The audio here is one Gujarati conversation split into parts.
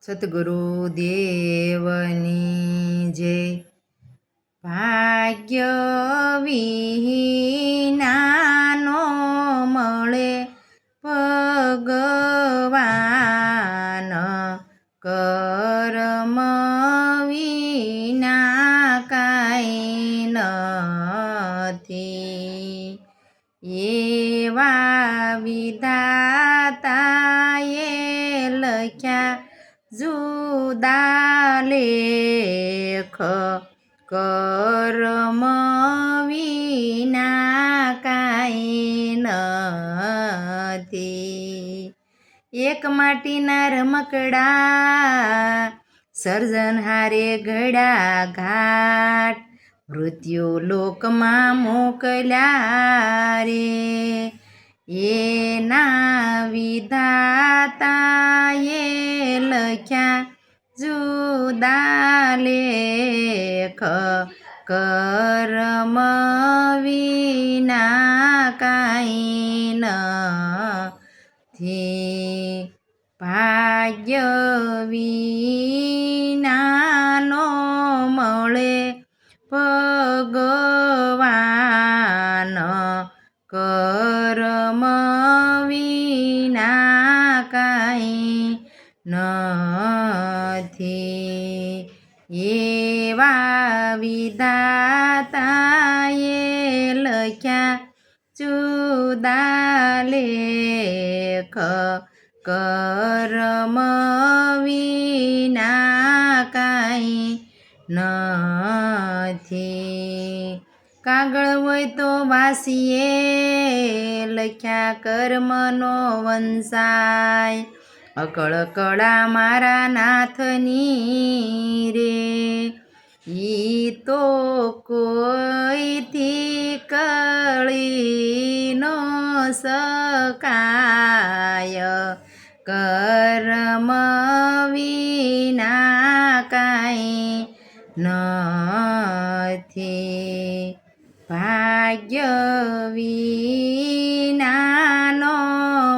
સદ્ગુરુદેવની જય. ભાગ્ય વિહીનાનો મળે ભગવાન, કર્મ વિના કાંઈ નથી. એવા વિધાતાએ લખ્યા જુદા લેખ, કર્મ વિના કાંઈ નથી. એક માટીના રમકડા સર્જનહારે ઘડા ઘાટ, મૃત્યુ લોકમાં મોકલ્યા રે. એના વિધાતાએ લખ્યા જુદા લેખ, કર્મ વિના કાંઈ નથી. ભાગ્ય વિનાનો મળે ભગવાન, કર્મ વિના કાંઈ નથી. એવા વિધાતાએ લખ્યા જુદા લેખ, કર્મ વિના કાંઈ નથી. કાગળ હોય તો વાસીએ લખ્યા કર્મનો વંશાય, અકળ કળા મારા નાથની રે. ઈ તો કોઈથી કળી ન શકાય, કર્મ વિના કાંઈ નથી. ભાગ્ય વિનાનો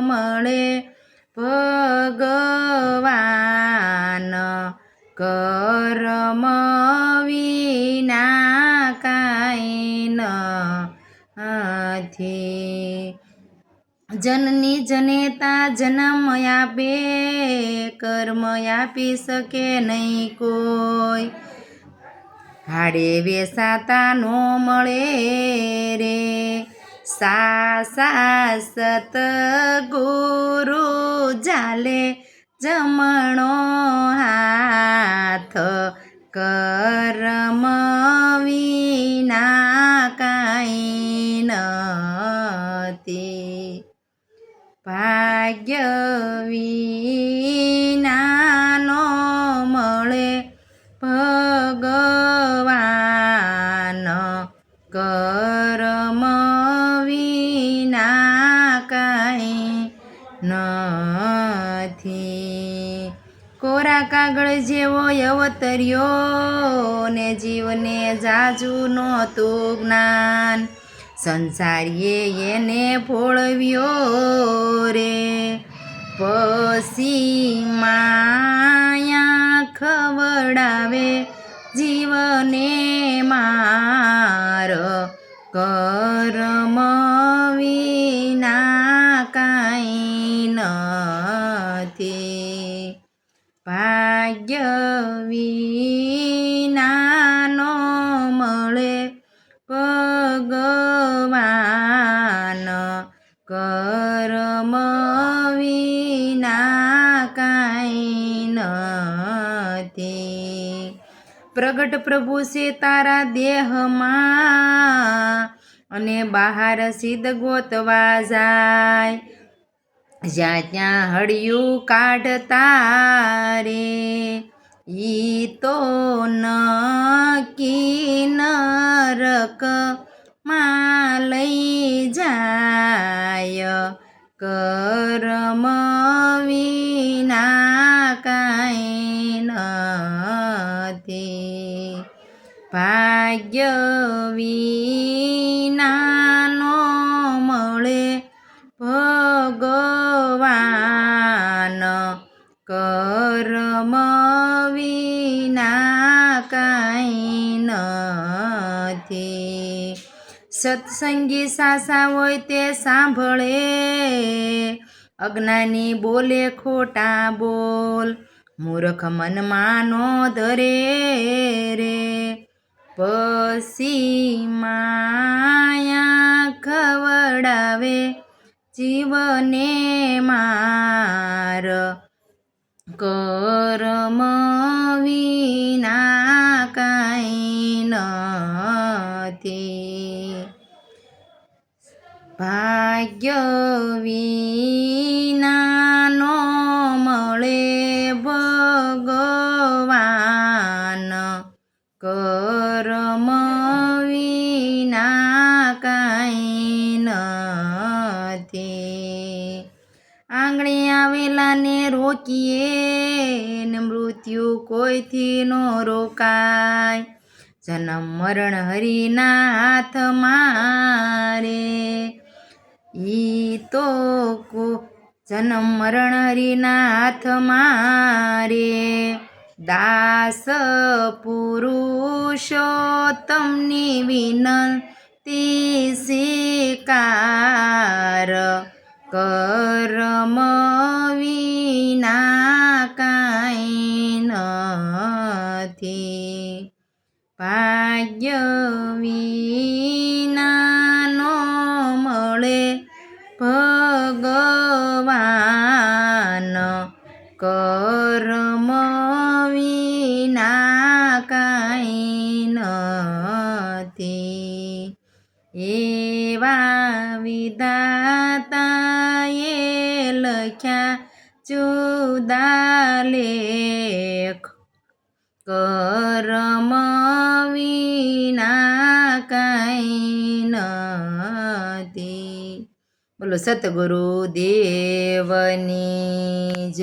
મળે ભગવાન, કર્મ વિના કાંઈ નથી. જનની જનેતા જન્મ આપે, કર્મ આપી શકે નહીં કોઈ. હાડે વેસાતા નો મળે રે, સત ગુરુ જાલે જમણો હાથ, કર્મ વિના કાંઈ નથી. ભાગ્ય વિનાનો મળે ભગવાન, કર્મ વિના કાંઈ નથી. કોરા કાગળ જેવો અવતર્યો ને જીવને જાજુ નહોતું જ્ઞાન, સંસારીએ એને ભોળવ્યો રે. પછી માયા ખવડાવે જીવને માર, કર્મ વિના કાંઈ નથી. ભાગ્ય વિનાનો મળે ભગવાન, કર્મ વિના કાંઈ નથી. પ્રગટ પ્રભુ છે તારા દેહમાં, અને બહાર સિદ્ધ ગોતવા જાય. જ્યાં ત્યાં હળિયું કાઢતા રે, ઈ તો નક્કી નરક માં લઈ જાય, કર્મ વિના કાંઈ નથી. ભાગ્ય વિનાનો મળે ભગવાન, કર્મ વિના કાંઈ નથી. સત્સંગી સાસા હોય તે સાંભળે, અજ્ઞાની બોલે ખોટા બોલ. મૂર્ખ મનમાં નો ધરે રે, પછી માયા ખવડાવે જીવને માર. કર્મ વિના કાંઈ નથી. ભાગ્ય વિના નો મળે ભગવાન. કર્મ વિના કાંઈ નથી. આંગણે આવેલાને રોકીએ ને મૃત્યુ કોઈથી નો રોકાય. જન્મ મરણ હરિના હાથમાં રે, ઈ તો જન્મ મરણ હરિના હાથમાં રે. દાસ પુરુષોત્તમની વિનંતી સ્વીકાર. કર્મ વિના કાંઈ નથી. ભાગ્ય વિના નો મળે ભગવાન. કર્મ વિના કાંઈ નથી. એવા વિધાતાએ લખ્યા જુદા લેખ. કર્મ વિના કાંઈ નથી. બોલો સતગુરુ દેવની જય.